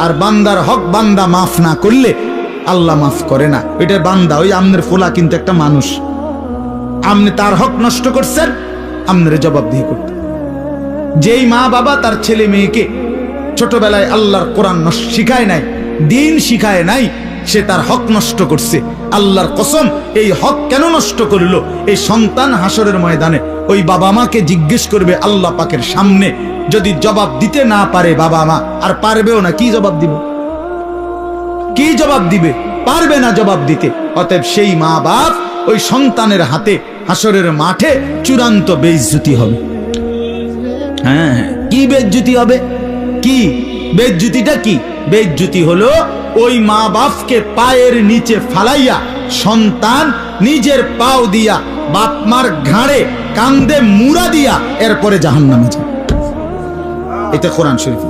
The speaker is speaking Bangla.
আর বান্দার হক বান্দা মাফ না করলে আল্লাহ মাফ করে না। এটা বান্দা, ওই আমনের ফোলা কিন্তু একটা মানুষ, আপনি তার হক নষ্ট করছেন, আপনার জবাবদিহি করতে। যেই মা বাবা তার ছেলে মেয়েকে ছোটবেলায় আল্লাহর কোরআন শিখায় নাই, দিন শিখায় নাই, সে তার হক নষ্ট করছে। আল্লাহর কসম, এই হক কেন নষ্ট করলো? এই সন্তান হাসরের ময়দানে ওই বাবা মাকে জিজ্ঞেস করবে আল্লাহ পাকের সামনে। যদি জবাব দিতে না পারে বাবা মা, আর পারবেও না, কি জবাব দিবে? কি জবাব দিবে? পারবে না জবাব দিতে। অতএব সেই মা বাপ ওই সন্তানের হাতে হাসরের মাঠে চূড়ান্ত বেইজ্জতি হবে। হ্যাঁ, কি বেইজ্জতি হবে? কি বেইজ্জতিটা? কি বেইজ্জতি হলো ওই মা বাপকে পায়ের নিচে ফালাইয়া সন্তান নিজের পাও দিয়া বাপ মার ঘাড়ে কান্দে মুড়া দিয়া এরপরে জাহান্নামে যায়। এটা কোরআন শরীফ।